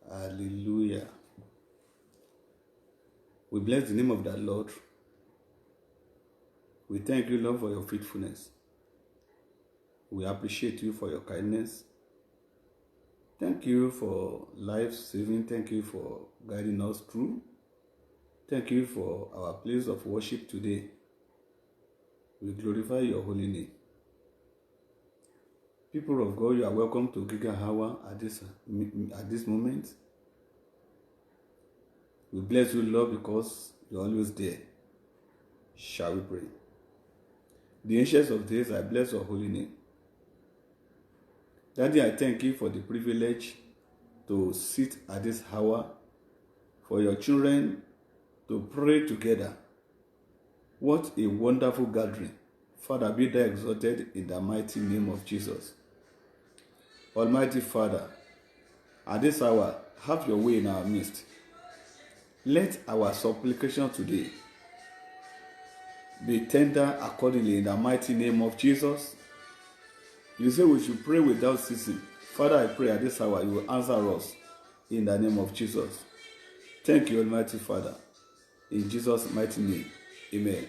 Hallelujah. We bless the name of the Lord. We thank you, Lord, for your faithfulness. We appreciate you for your kindness. Thank you for life saving. Thank you for guiding us through. Thank you for our place of worship today. We glorify your holy name. People of God, you are welcome to Giga Hour at this moment. We bless you, Lord, because you're always there. Shall we pray? The ancients of days, I bless your holy name. Daddy, I thank you for the privilege to sit at this hour, for your children to pray together. What a wonderful gathering. Father, be thou exalted in the mighty name of Jesus. Almighty Father, at this hour, have your way in our midst. Let our supplication today be tender accordingly in the mighty name of Jesus. You say we should pray without ceasing. Father, I pray at this hour you will answer us in the name of Jesus. Thank you, Almighty Father. In Jesus' mighty name, amen.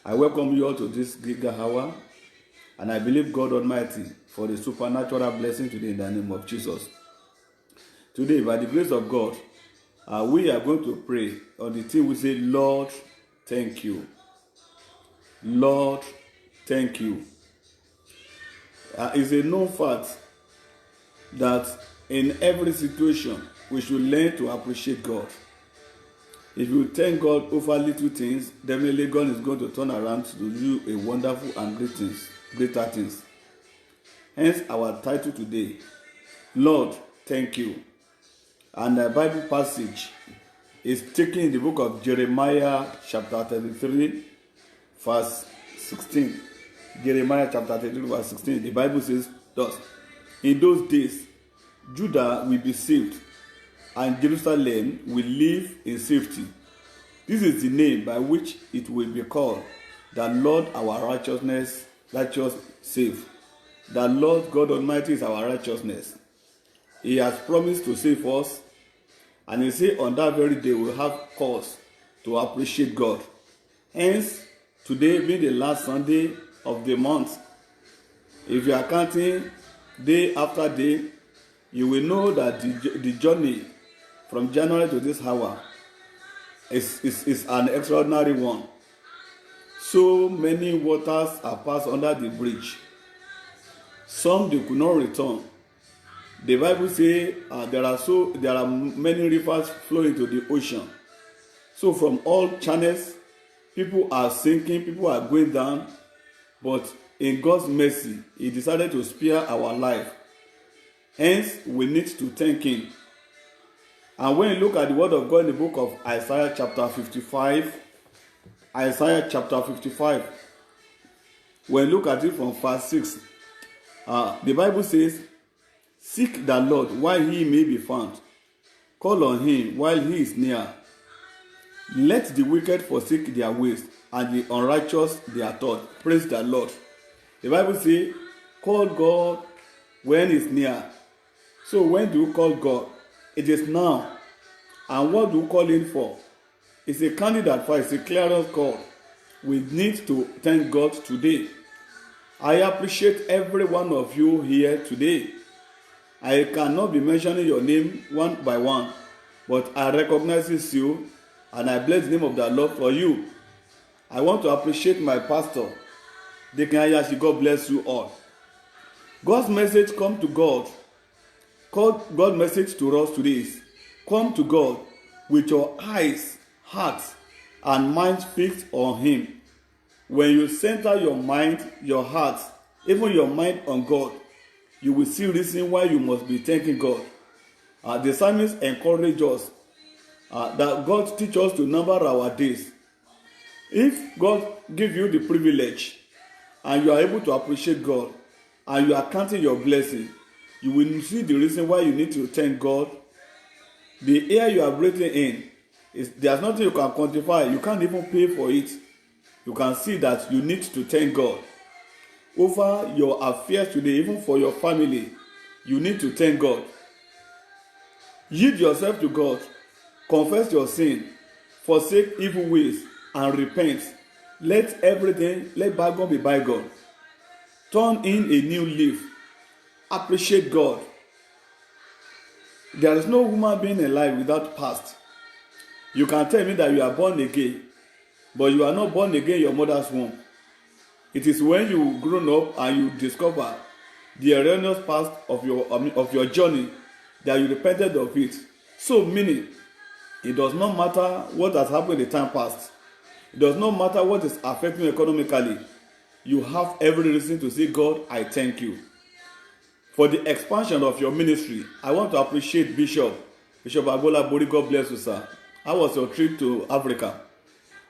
I welcome you all to this Giga Hour, and I believe God Almighty for the supernatural blessing today in the name of Jesus. Today, by the grace of God, we are going to pray on the thing we say, Lord, thank you. Lord, thank you. It's a known fact that in every situation, we should learn to appreciate God. If you thank God over little things, definitely God is going to turn around to do a wonderful and greater things. Hence our title today, Lord, thank you. And the Bible passage is taken in the book of Jeremiah chapter 33, verse 16. Jeremiah chapter 33, verse 16. The Bible says thus, in those days, Judah will be saved, and Jerusalem will live in safety. This is the name by which it will be called, the Lord our righteous save. The Lord God Almighty is our righteousness. He has promised to save us, and he said on that very day we'll have cause to appreciate God. Hence, today being the last Sunday of the month, if you are counting day after day, you will know that the journey from January to this hour is an extraordinary one. So many waters are passed under the bridge. Some they could not return. The Bible says there are many rivers flowing to the ocean. So from all channels, people are sinking, people are going down. But in God's mercy, He decided to spare our life. Hence, we need to thank Him. And when you look at the word of God in the book of Isaiah chapter 55, when you look at it from verse 6, the Bible says, seek the Lord while He may be found. Call on Him while He is near. Let the wicked forsake their ways, and the unrighteous their thought. Praise the Lord. The Bible says, call God when He's near. So when do you call God? It is now. And what do you call Him for? It's a candidate for, it's a clearance call. We need to thank God today. I appreciate every one of you here today. I cannot be mentioning your name one by one, but I recognize you, and I bless the name of the Lord for you. I want to appreciate my pastor, Deacon Ayashi. God bless you all. God's message come to God. God's message to us today is, come to God with your eyes, heart, and mind fixed on Him. When you center your mind, your heart, even your mind on God, you will see reason why you must be thanking God. The psalmist encourage us that God teach us to number our days. If God give you the privilege and you are able to appreciate God and you are counting your blessing, you will see the reason why you need to thank God. The air you are breathing in, there's nothing you can quantify. You can't even pay for it. You can see that you need to thank God. Over your affairs today, even for your family, you need to thank God. Yield yourself to God. Confess your sin. Forsake evil ways and repent. Let bygone be bygone. Turn in a new leaf. Appreciate God. There is no human being alive without past. You can tell me that you are born again, but you are not born again in your mother's womb. It is when you grown up and you discover the erroneous past of your journey that you repented of it. So meaning, it does not matter what has happened in the time past. It does not matter what is affecting you economically. You have every reason to say, God, I thank you. For the expansion of your ministry, I want to appreciate Bishop Agbola Bori. God bless you, sir. How was your trip to Africa?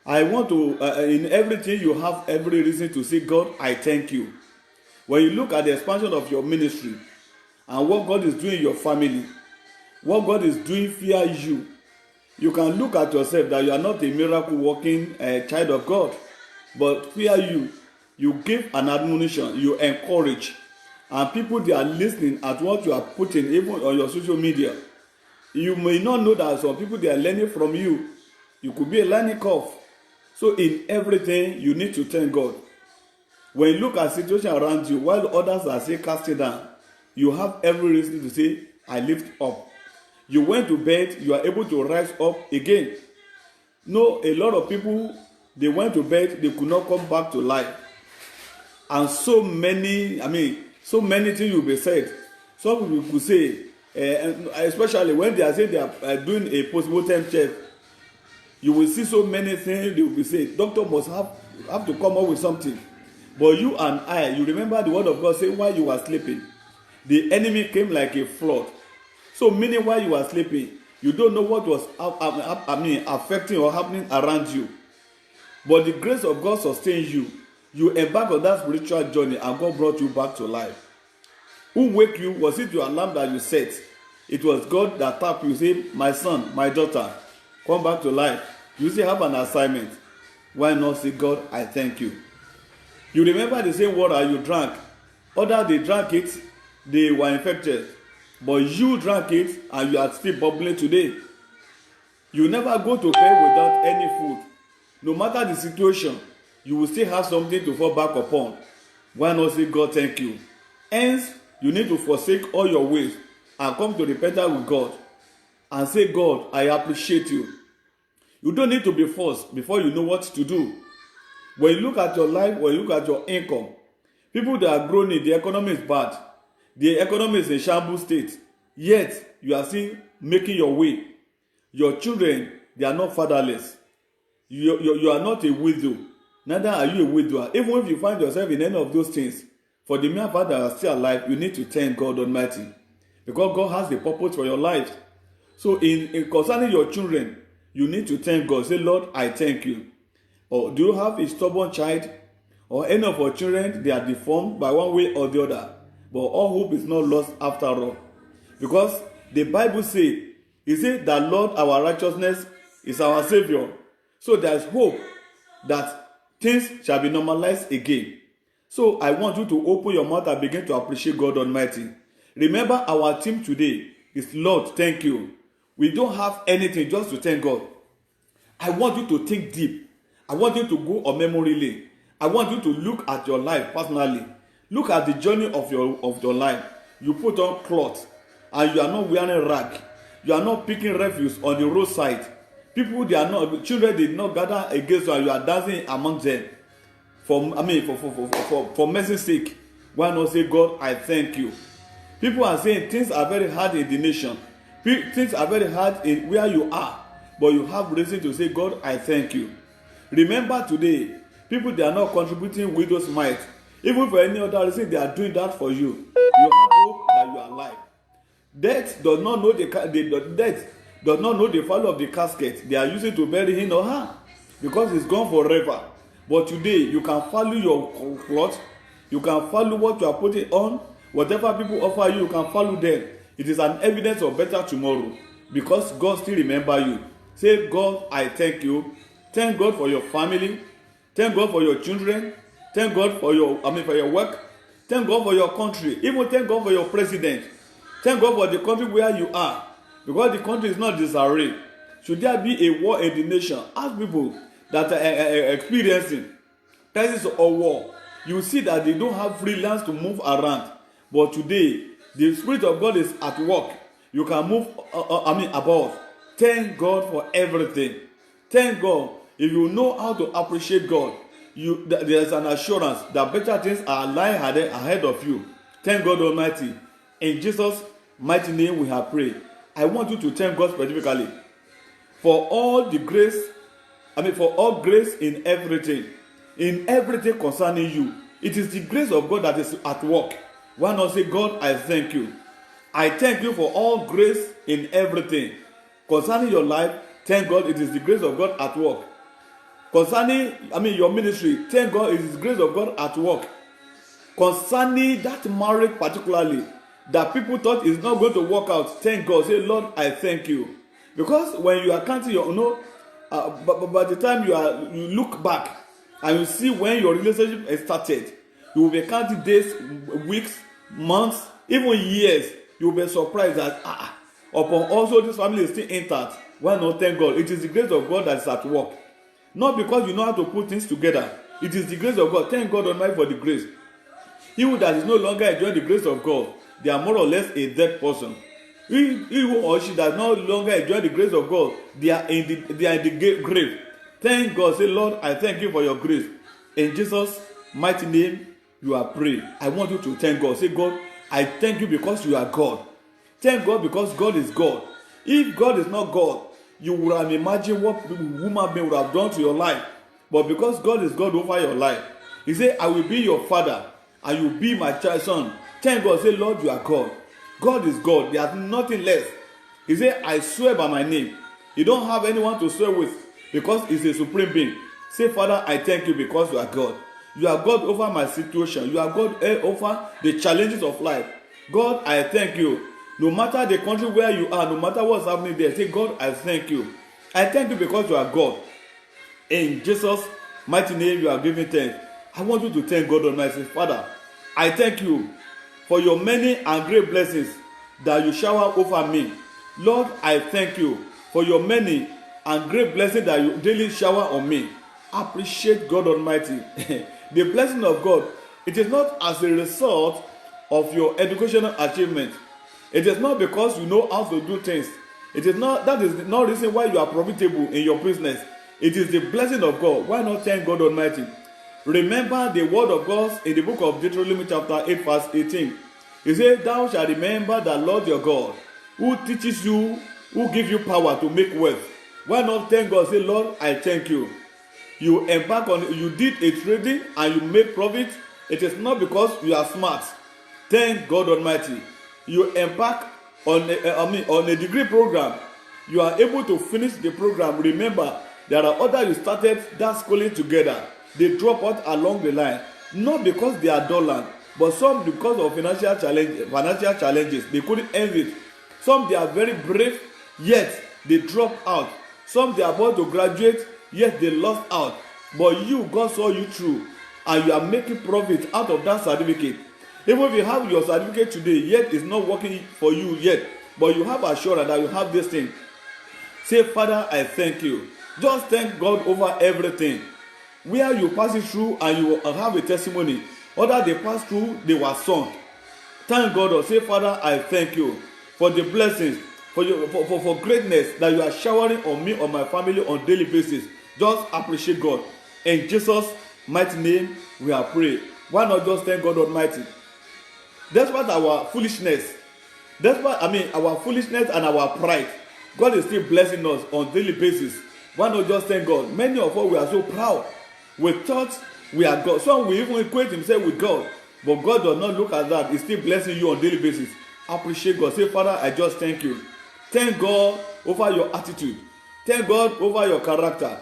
I want to, in everything, you have every reason to say, God, I thank you. When you look at the expansion of your ministry and what God is doing in your family, what God is doing via you, you can look at yourself that you are not a miracle working child of God, but via you give an admonition, you encourage, and people, they are listening at what you are putting even on your social media. You may not know that some people, they are learning from you. You could be a learning curve. So in everything, you need to thank God. When you look at the situation around you, while others are saying casting down, you have every reason to say, I lift up. You went to bed, you are able to rise up again. No, a lot of people, they went to bed, they could not come back to life. And so many things will be said. Some people could say, especially when they are saying they are doing a post-mortem check, you will see so many things they will be saying. Doctor must have to come up with something. But you and I, you remember the word of God saying while you were sleeping, the enemy came like a flood. So meaning while you were sleeping, you don't know what was affecting or happening around you. But the grace of God sustains you. You embark on that spiritual journey and God brought you back to life. Who wake you? Was it your alarm that you set? It was God that tapped you, say, my son, my daughter, come back to life. You still have an assignment. Why not say, God, I thank you? You remember the same water you drank. Others, they drank it, they were infected. But you drank it and you are still bubbling today. You never go to bed without any food. No matter the situation, you will still have something to fall back upon. Why not say, God, thank you? Hence, you need to forsake all your ways and come to repentance with God and say, God, I appreciate you. You don't need to be forced before you know what to do. When you look at your life, when you look at your income, people that are groaning, the economy is bad. The economy is in shambles state. Yet, you are still making your way. Your children, they are not fatherless. You are not a widow. Neither are you a widower. Even if you find yourself in any of those things, for the mere fact that you are still alive, you need to thank God Almighty. Because God has the purpose for your life. So in concerning your children, you need to thank God. Say, Lord, I thank you. Or do you have a stubborn child? Or any of your children, they are deformed by one way or the other. But all hope is not lost after all. Because the Bible says, it says that Lord, our righteousness is our Savior. So there is hope that things shall be normalized again. So I want you to open your mouth and begin to appreciate God Almighty. Remember, our theme today is Lord, thank you. We don't have anything just to thank God. I want you to think deep. I want you to go on memory lane. I want you to look at your life personally. Look at the journey of your life. You put on cloth and you are not wearing rag. You are not picking refuse on the roadside. Children did not gather against you and you are dancing among them. For mercy's sake, why not say, God, I thank you? People are saying things are very hard in the nation. Things are very hard in where you are. But you have reason to say, God, I thank you. Remember today, people, they are not contributing widow's mite. Even for any other reason, they are doing that for you. You have hope that you are alive. Death does not know the value of the casket they are using to bury him or her, because it's gone forever. But today, you can value your cloth. You can value what you are putting on. Whatever people offer you, you can value them. It is an evidence of better tomorrow, because God still remember you. Say, God, I thank you. Thank God for your family. Thank God for your children. Thank God for your work. Thank God for your country. Even thank God for your president. Thank God for the country where you are. because the country is not disarray. Should there be a war in the nation, ask people that are experiencing crisis or war. You see that they don't have free lands to move around. But today, the Spirit of God is at work. You can move above. Thank God for everything. Thank God. If you know how to appreciate God, there's an assurance that better things are lying ahead of you. Thank God Almighty. In Jesus' mighty name we have prayed. I want you to thank God specifically for all the grace, for all grace in everything concerning you. It is the grace of God that is at work. Why not say, God, I thank you. I thank you for all grace in everything. Concerning your life, thank God it is the grace of God at work. Concerning, your ministry, thank God it is the grace of God at work. Concerning that marriage particularly, that people thought is not going to work out, thank God. Say, Lord, I thank you. Because when you are counting your, by the time you look back and you see when your relationship started, you will be counting days, weeks, months, even years. You will be surprised that upon also this family is still intact. Why not thank God? It is the grace of God that is at work. Not because you know how to put things together. It is the grace of God. Thank God Almighty for the grace. He who that is no longer enjoying the grace of God, they are more or less a dead person. He who or she that no longer enjoy the grace of God, they are in the grave. Thank God. Say, Lord, I thank you for your grace. In Jesus' mighty name, you are praying. I want you to thank God. Say, God, I thank you because you are God. Thank God because God is God. If God is not God, you would have imagined what human being would have done to your life. But because God is God over your life, He said, I will be your father and you will be my child son. Thank God. Say, Lord, you are God. God is God. There is nothing less. He said, I swear by my name. You don't have anyone to swear with because He's a supreme being. Say, Father, I thank you because you are God. You are God over my situation. You are God over the challenges of life. God, I thank you. No matter the country where you are, no matter what's happening there, say, God, I thank you. I thank you because you are God. In Jesus' mighty name, you are giving thanks. I want you to thank God Almighty. Father, I thank you for your many and great blessings that you shower over me. Lord, I thank you for your many and great blessings that you daily shower on me. Appreciate God Almighty. The blessing of God, it is not as a result of your educational achievement. It is not because you know how to do things. That is not the reason why you are profitable in your business. It is the blessing of God. Why not thank God Almighty? Remember the word of God in the book of Deuteronomy chapter 8 verse 18. He said, thou shalt remember the Lord your God, who teaches you, who gives you power to make wealth. Why not thank God? Say, Lord, I thank you. You did a trading and you made profit. It is not because you are smart. Thank God Almighty. You embark on a degree program. You are able to finish the program. Remember, there are others you started that schooling together. They drop out along the line, not because they are dull, but some because of financial challenges. They couldn't end it. Some they are very brave, yet they drop out. Some they are about to graduate, yet they lost out. But you, God saw you through, and you are making profit out of that certificate. Even if you have your certificate today, yet it's not working for you yet, but you have assurance that you have this thing. Say, Father, I thank you. Just thank God over everything. Where you pass it through and you have a testimony, others they pass through, they were sunk. Thank God. Or say, Father, I thank you for the blessings, for greatness that you are showering on me, on my family on daily basis. Just appreciate God. In Jesus' mighty name, we are praying. Why not just thank God Almighty? Despite our foolishness, our foolishness and our pride, God is still blessing us on daily basis. Why not just thank God? Many of us, we are so proud. We thought we are God. Some will even equate himself with God. But God does not look at that. He's still blessing you on daily basis. Appreciate God. Say, Father, I just thank you. Thank God over your attitude. Thank God over your character.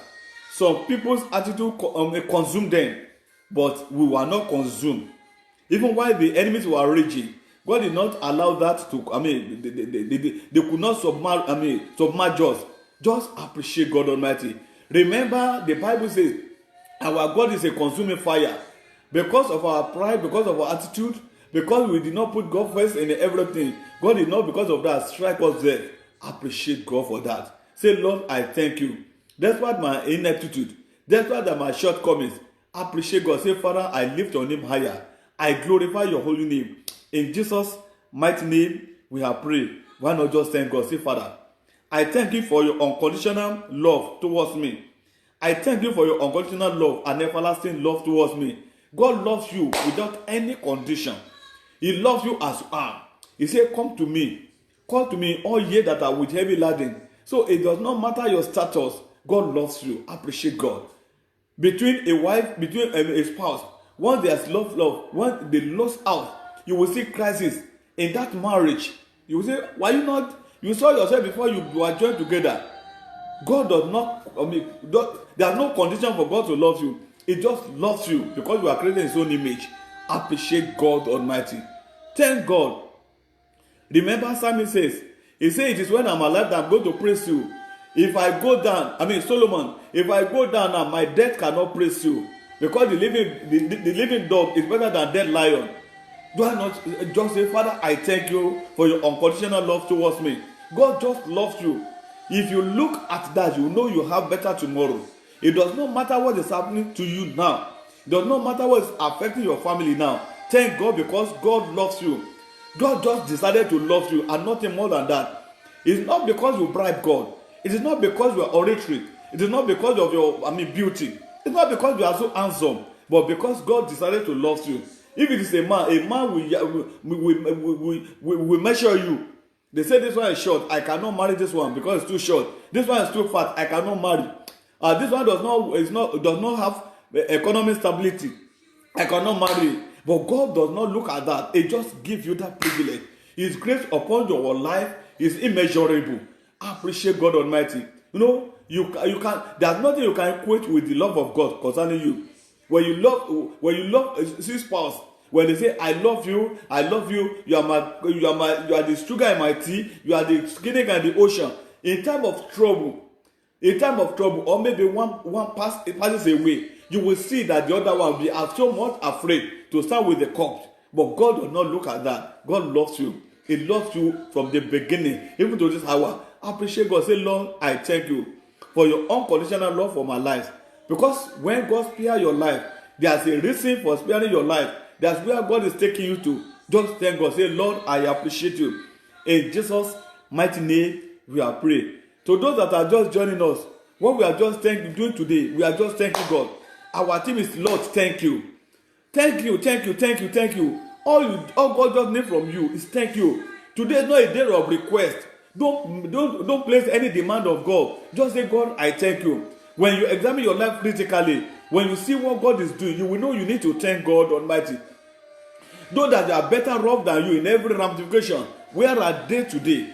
Some people's attitude consumed them, but we were not consumed. Even while the enemies were raging, God did not allow that to, they could not submerge us. Just appreciate God Almighty. Remember, the Bible says, our God is a consuming fire. Because of our pride, because of our attitude, because we did not put God first in everything, God did not, because of that, strike us dead. Appreciate God for that. Say, Lord, I thank you. Despite my ineptitude, despite my shortcomings, appreciate God. Say, Father, I lift your name higher. I glorify your holy name. In Jesus' mighty name, we have prayed. Why not just thank God? Say, Father, I thank you for your unconditional love towards me. I thank you for your unconditional love and everlasting love towards me. God loves you without any condition. He loves you as you are. He said, come to me, all ye that are with heavy laden. So it does not matter your status. God loves you. Appreciate God. Between a wife, between a spouse, once there's love, once they lost out, you will see crisis in that marriage. You will say, why you not? You saw yourself before you were joined together. God does not, there's no condition for God to love you. He just loves you because you are created in his own image. Appreciate God Almighty. Thank God. Remember, Psalmist says, he says, it is when I'm alive that I'm going to praise you. If I go down, Solomon, if I go down now, my death cannot praise you. Because the living dog is better than dead lion. Do I not just say, Father, I thank you for your unconditional love towards me. God just loves you. If you look at that, you know you have better tomorrow. It does not matter what is happening to you now. It does not matter what is affecting your family now. Thank God because God loves you. God just decided to love you and nothing more than that. It's not because you bribe God. It is not because you are oratory. It is not because of your beauty. It's not because you are so handsome, but because God decided to love you. If it is a man will measure you. They say this one is short, I cannot marry this one because it's too short. This one is too fat, I cannot marry. This one does not have economic stability, I cannot marry. But God does not look at that. He just gives you that privilege. His grace upon your life is immeasurable. Appreciate God Almighty. You know, you can. There's nothing you can equate with the love of God concerning you. When you love a spouse, when they say, I love you, you are the sugar in my tea, you are the skinny in the ocean. In time of trouble, or maybe one passes away, you will see that the other one will be so much afraid to stand with the corpse. But God does not look at that. God loves you. He loves you from the beginning, even to this hour. Appreciate God. Say, Lord, I thank you for your unconditional love for my life. Because when God spares your life, there's a reason for sparing your life. That's where God is taking you to. Just thank God. Say, Lord, I appreciate you. In Jesus' mighty name, we are praying. To those that are just joining us, what we are just doing today, we are just thanking God. Our team is, Lord, thank you. Thank you, thank you, thank you, thank you. All God just needs from you is thank you. Today is not a day of request. Don't place any demand of God. Just say, God, I thank you. When you examine your life critically, when you see what God is doing, you will know you need to thank God Almighty. Know that they are better off than you in every ramification. Where are they today?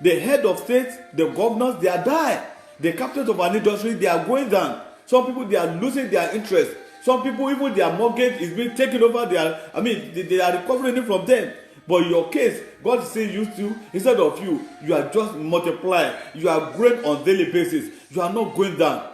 The head of state, the governors, they are dying. The captains of an industry, they are going down. Some people, they are losing their interest. Some people, even their mortgage is being taken over. They are recovering it from them. But in your case, God is saying you to, instead of you are just multiplying. You are growing on daily basis. You are not going down.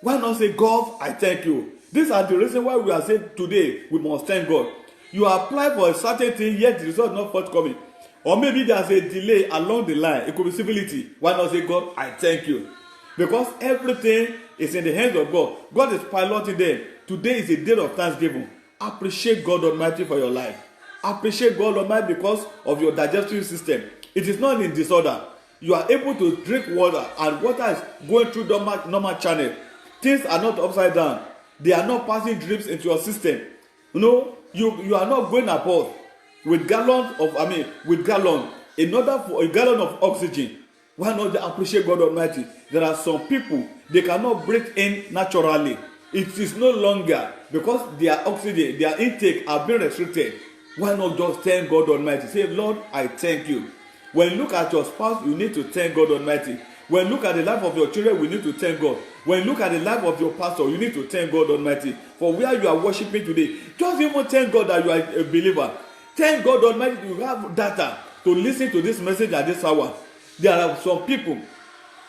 Why not say, God, I thank you? These are the reasons why we are saying today we must thank God. You apply for a certain thing, yet the result is not forthcoming. Or maybe there's a delay along the line. It could be civility. Why not say, God, I thank you? Because everything is in the hands of God. God is piloting them. Today is a day of thanksgiving. Appreciate God Almighty for your life. Appreciate God Almighty because of your digestive system. It is not in disorder. You are able to drink water, and water is going through normal channel. Things are not upside down. They are not passing drips into your system. You know, you are not going above with gallon, in order for a gallon of oxygen. Why not appreciate God Almighty? There are some people, they cannot breathe in naturally. It is no longer because their oxygen, their intake are being restricted. Why not just thank God Almighty? Say, Lord, I thank you. When you look at your spouse, you need to thank God Almighty. When you look at the life of your children, we need to thank God. When you look at the life of your pastor, you need to thank God Almighty. For where you are worshiping today, just even thank God that you are a believer. Thank God Almighty you have data to listen to this message at this hour. There are some people,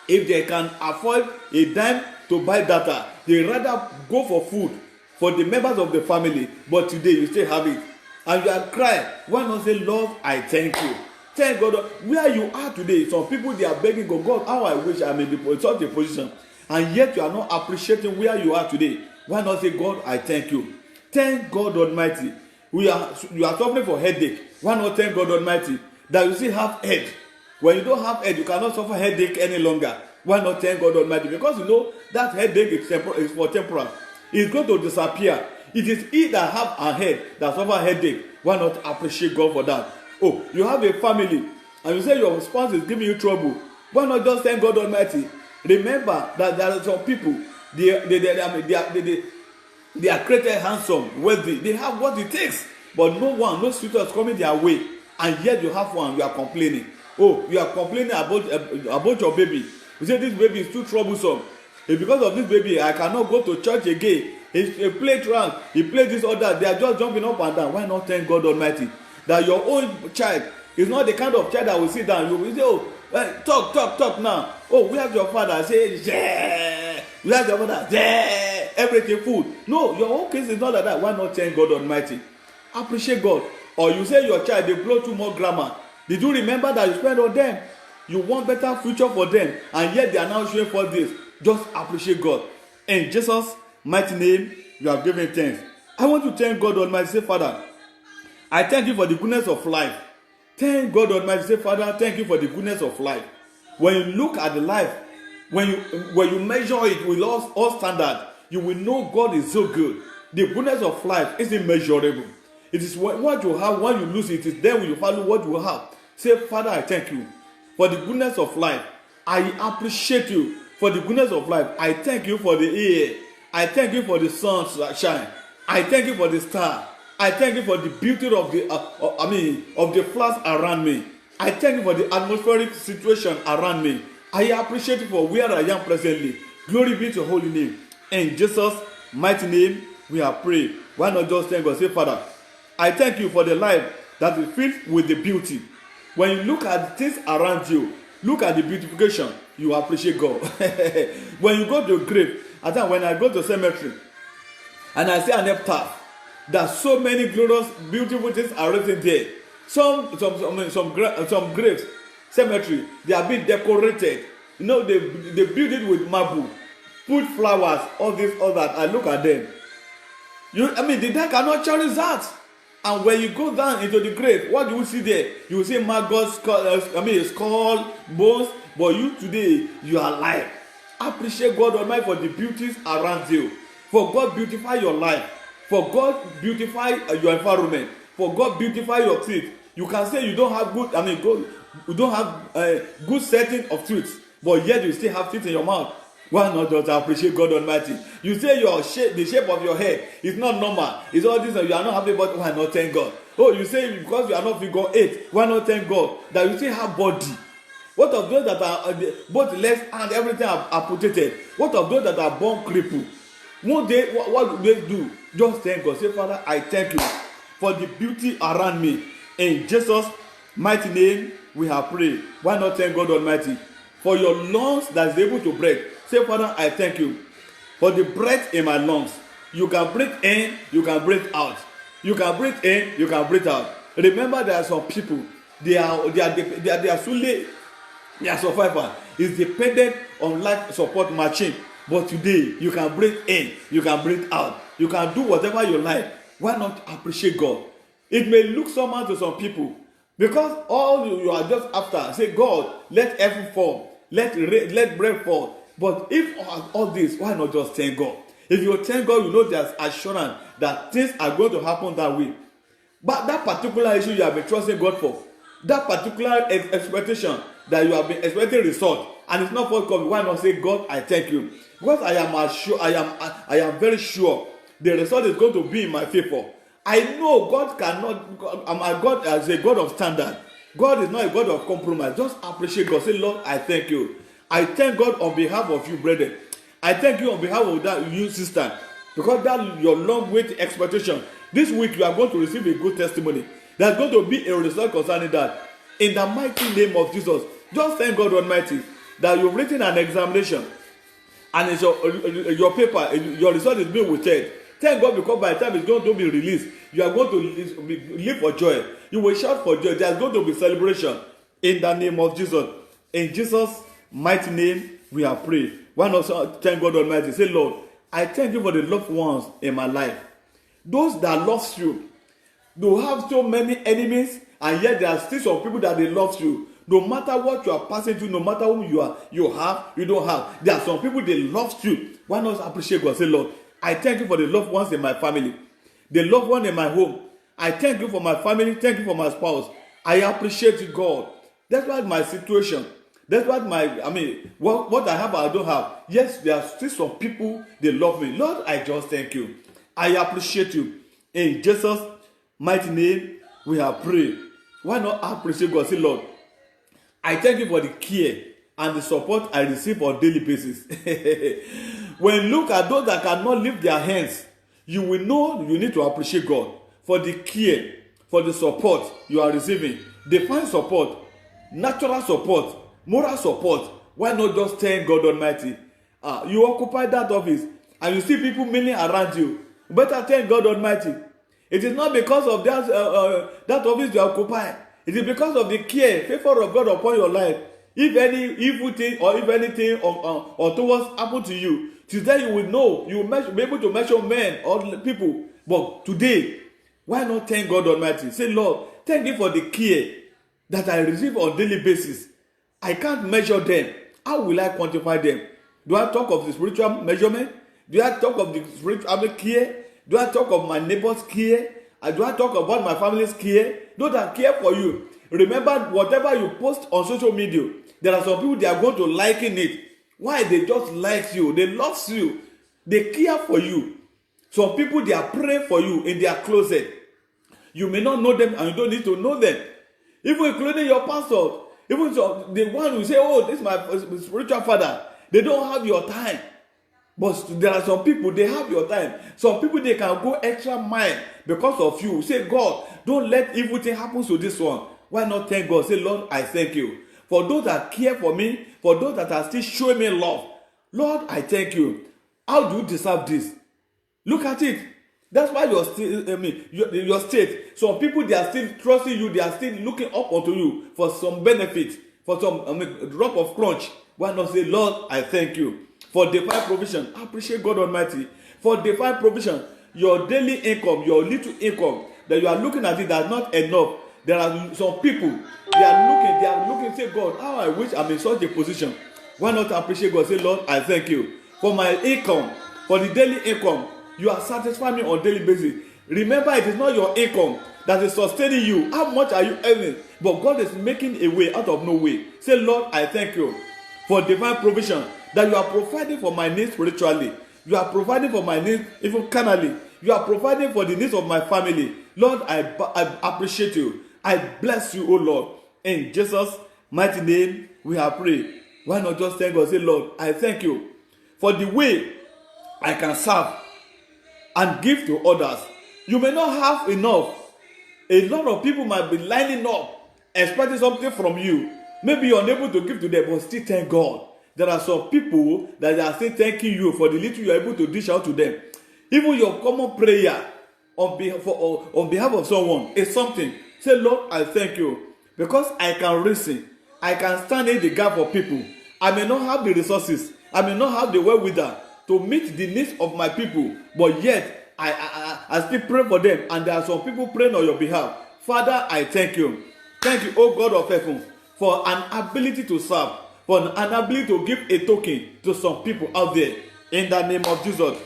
if they can afford a dime to buy data, they rather go for food for the members of the family. But today you still have it. And you are crying. Why not say, Lord, I thank you. Thank God where you are today. Some people they are begging God, God, how I wish I'm in such a position, and yet you are not appreciating where you are today. Why not say, God, I thank you. Thank God Almighty. You are suffering for headache. Why not thank God Almighty that you still have head? When you don't have head, you cannot suffer headache any longer. Why not thank God Almighty? Because you know that headache is for temporal. It's going to disappear. It is he that have a head that suffer headache. Why not appreciate God for that? Oh, you have a family and you say your spouse is giving you trouble. Why not just thank God Almighty? Remember that there are some people, they are created handsome, wealthy. They have what it takes, but no suitor is coming their way, and yet you have one. You are complaining. Oh, you are complaining about your baby. You say this baby is too troublesome. It's because of this baby I cannot go to church again. He play trance, he play this or that. They are just jumping up and down. Why not thank God Almighty that your own child is not the kind of child that will sit down. You will say, oh, talk now. Oh, we have your father. Say, yeah. We have your father. Yeah. Everything food. No, your own case is not like that. Why not thank God Almighty? Appreciate God. Or you say your child, they blow too more grammar. Did you remember that you spend on them? You want better future for them, and yet they are now showing for this. Just appreciate God. In Jesus' mighty name, you have given thanks. I want to thank God Almighty. Say, Father, I thank you for the goodness of life. Thank God Almighty. Say, Father, thank you for the goodness of life. When you look at the life, when you measure it with all standard, you will know God is so good. The goodness of life is immeasurable. It is what you have. When you lose it, it is then when you value what you have. Say, Father, I thank you for the goodness of life. I appreciate you for the goodness of life. I thank you for the air. I thank you for the sun shine. I thank you for the star. I thank you for the beauty of the flowers around me. I thank you for the atmospheric situation around me. I appreciate you for where I am presently. Glory be to your holy name. In Jesus' mighty name, we have prayed. Why not just thank God? Say, Father, I thank you for the life that is filled with the beauty. When you look at things around you, look at the beautification, you appreciate God. When you go to a grave, I think when I go to cemetery and I see an epitaph, that so many glorious, beautiful things are written there. Some graves, cemetery, they are being decorated. You know, they build it with marble, put flowers, all this, all that. I look at them. The dead cannot cherish that. And when you go down into the grave, what do you see there? You will see maggots, skull, bones. But you today, you are alive. Appreciate God Almighty for the beauties around you. For God beautify your life. For God beautify your environment. For God beautify your teeth. You can say you don't have you don't have good setting of teeth, but yet you still have teeth in your mouth. Why not just appreciate God Almighty? You say the shape of your head is not normal. It's all this and you are not happy, but why not thank God? Oh, you say because you are not figure 8, why not thank God that you still have body? What of those that are both legs and everything are amputated? What of those that are born crippled? One day, what do they do? Just thank God. Say, Father, I thank you for the beauty around me. In Jesus' mighty name, we have prayed. Why not thank God Almighty for your lungs that is able to breathe? Say, Father, I thank you for the breath in my lungs. You can breathe in, you can breathe out. You can breathe in, you can breathe out. Remember, there are some people, their survival is dependent on life support machine. But today, you can breathe in, you can breathe out. You can do whatever you like. Why not appreciate God? It may look somehow to some people because all you are just after, say, God, let heaven fall, let bread fall. But if all this, why not just thank God? If you thank God, you know there's assurance that things are going to happen that way. But that particular issue you have been trusting God for, that particular expectation that you have been expecting result, and it's not forthcoming, why not say, God, I thank you? Because I am very sure the result is going to be in my favor. I know God God is a God of standard. God is not a God of compromise. Just appreciate God. Say, Lord, I thank you. I thank God on behalf of you, brethren. I thank you on behalf of that you sister. Because that your long wait expectation. This week you are going to receive a good testimony. There's going to be a result concerning that. In the mighty name of Jesus. Just thank God Almighty that you've written an examination and it's your paper, your result is being withheld. Thank God, because by the time it's going to be released, you are going to live for joy. You will shout for joy. There's going to be celebration in the name of Jesus. In Jesus' mighty name, we are praying. Why not thank God Almighty? Say, Lord, I thank you for the loved ones in my life. Those that love you. You have so many enemies, and yet there are still some people that they love you. No matter what you are passing through, no matter who you are, you don't have. There are some people they love you. Why not appreciate God? Say, Lord, I thank you for the loved ones in my family, the loved one in my home. I thank you for my family. Thank you for my spouse. I appreciate you, God. That's why my situation. That's what what I have, I don't have. Yes, there are still some people they love me. Lord, I just thank you. I appreciate you. In Jesus' mighty name, we have prayed. Why not appreciate God? Say, Lord, I thank you for the care and the support I receive on a daily basis. When you look at those that cannot lift their hands, you will know you need to appreciate God for the care, for the support you are receiving. Divine support, natural support, moral support. Why not just thank God Almighty? You occupy that office and you see people milling around you. Better thank God Almighty. It is not because of that office you occupy. It is because of the care, favor of God upon your life. If any evil thing or if anything or towards happen to you, today you will know. You will be able to measure men or people. But today, why not thank God Almighty? Say, Lord, thank you for the care that I receive on a daily basis. I can't measure them. How will I quantify them? Do I talk of the spiritual measurement? Do I talk of the spiritual care? Do I talk of my neighbor's care? Do I talk about my family's care? Those that care for you. Remember, whatever you post on social media, there are some people they are going to liken it. Why? They just like you. They love you. They care for you. Some people, they are praying for you in their closet. You may not know them and you don't need to know them. Even including your pastor. Even the one who say, oh, this is my spiritual father. They don't have your time. But there are some people, they have your time. Some people, they can go extra mile because of you. Say, God, don't let evil thing happen to this one. Why not thank God? Say, Lord, I thank you. For those that care for me, for those that are still showing me love. Lord, I thank you. How do you deserve this? Look at it. That's why your state. Some people, they are still trusting you. They are still looking up onto you for some benefit, for some drop of crunch. Why not say, Lord, I thank you. For divine provision, appreciate God Almighty. For divine provision, your daily income, your little income, that you are looking at it, that's not enough. There are some people, they are looking, say, God, how I wish I'm in such a position. Why not appreciate God? Say, Lord, I thank you. For my income, for the daily income, you are satisfying me on a daily basis. Remember, it is not your income that is sustaining you. How much are you earning? But God is making a way out of no way. Say, Lord, I thank you for divine provision, that you are providing for my needs spiritually. You are providing for my needs even carnally. You are providing for the needs of my family. Lord, I appreciate you. I bless you, O Lord. In Jesus' mighty name, we have prayed. Why not just thank God? Say, Lord, I thank you for the way I can serve and give to others. You may not have enough. A lot of people might be lining up, expecting something from you. Maybe you're unable to give to them, but still thank God. There are some people that are still thanking you for the little you are able to dish out to them. Even your common prayer on behalf of someone is something. Say, Lord, I thank you. Because I can reason. I can stand in the gap for people. I may not have the resources. I may not have the wherewithal to meet the needs of my people. But yet, I still pray for them. And there are some people praying on your behalf. Father, I thank you. Thank you, O God of heaven, for an ability to serve. For an ability to give a token to some people out there. In the name of Jesus.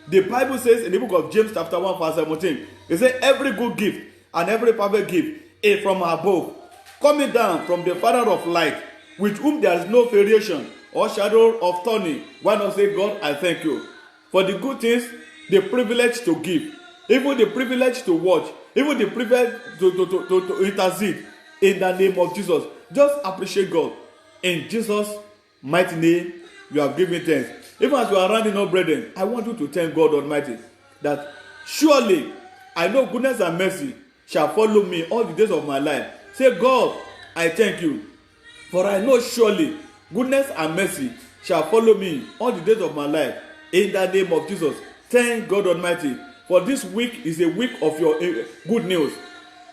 The Bible says in the book of James chapter 1 verse 17. It says every good gift and every perfect gift is from above, coming down from the Father of light, with whom there is no variation or shadow of turning. Why not say, God, I thank you for the good things, the privilege to give, even the privilege to watch, even the privilege to intercede. In the name of Jesus. Just appreciate God. In Jesus' mighty name, you have given thanks. Even as you are rounding up, brethren, I want you to thank God Almighty that surely I know goodness and mercy shall follow me all the days of my life. Say, God, I thank you. For I know surely goodness and mercy shall follow me all the days of my life. In the name of Jesus. Thank God Almighty. For this week is a week of your good news.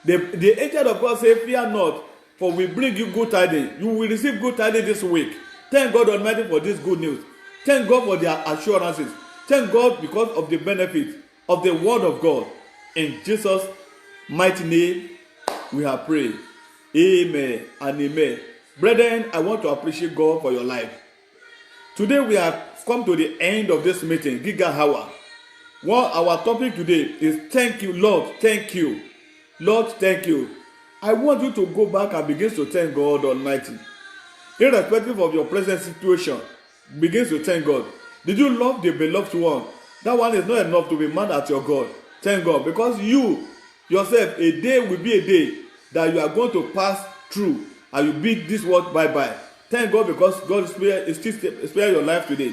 The angel of God said, fear not, for we bring you good tidings. You will receive good tidings this week. Thank God Almighty for this good news. Thank God for their assurances. Thank God because of the benefit of the word of God. In Jesus' mighty name, we have prayed. Amen and amen. Brethren, I want to appreciate God for your life. Today we have come to the end of this meeting, Giga Hour. Our topic today is thank you, Lord, thank you. Lord, thank you. I want you to go back and begin to thank God Almighty. Irrespective of your present situation, begin to thank God. Did you love the beloved one? That one is not enough to be mad at your God. Thank God, because you yourself, a day will be a day that you are going to pass through and you bid this world bye-bye. Thank God because God is still spare your life today.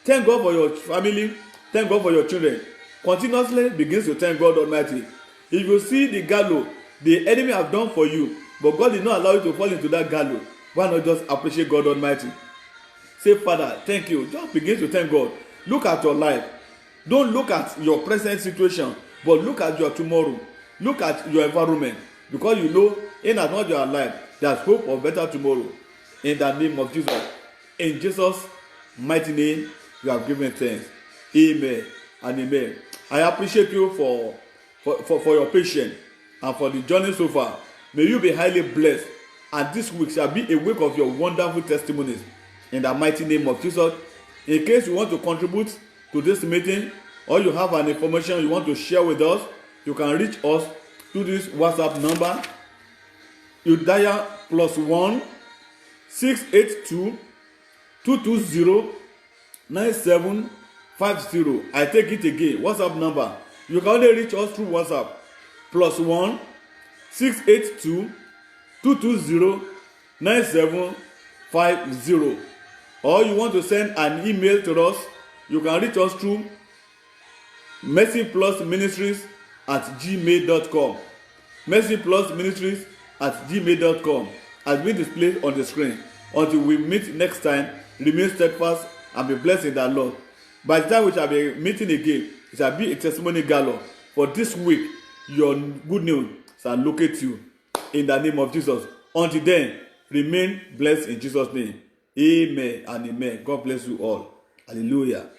Thank God for your family. Thank God for your children. Continuously begin to thank God Almighty. If you see the gallows the enemy have done for you, but God did not allow you to fall into that gallows, why not just appreciate God Almighty? Say, Father, thank you. Just begin to thank God. Look at your life. Don't look at your present situation, but look at your tomorrow. Look at your environment, because you know in as much you are alive, there's hope of better tomorrow. In the name of Jesus. In Jesus' mighty name, you have given thanks. Amen and amen. I appreciate you for your patience and for the journey so far. May you be highly blessed, and this week shall be a week of your wonderful testimonies. In the mighty name of Jesus. In case you want to contribute to this meeting, or you have an information you want to share with us, you can reach us through this WhatsApp number. You dial +1 682 220 9750. I take it again. WhatsApp number. You can only reach us through WhatsApp. +1 682 220 9750. Or you want to send an email to us, you can reach us through mercyplusministries@gmail.com. mercyplusministries@gmail.com has been displayed on the screen. Until we meet next time, remain steadfast and be blessed in the Lord. By the time we shall be meeting again, it shall be a testimony galore. For this week, your good news shall locate you in the name of Jesus. Until then, remain blessed in Jesus' name. Amen and amen. God bless you all. Hallelujah.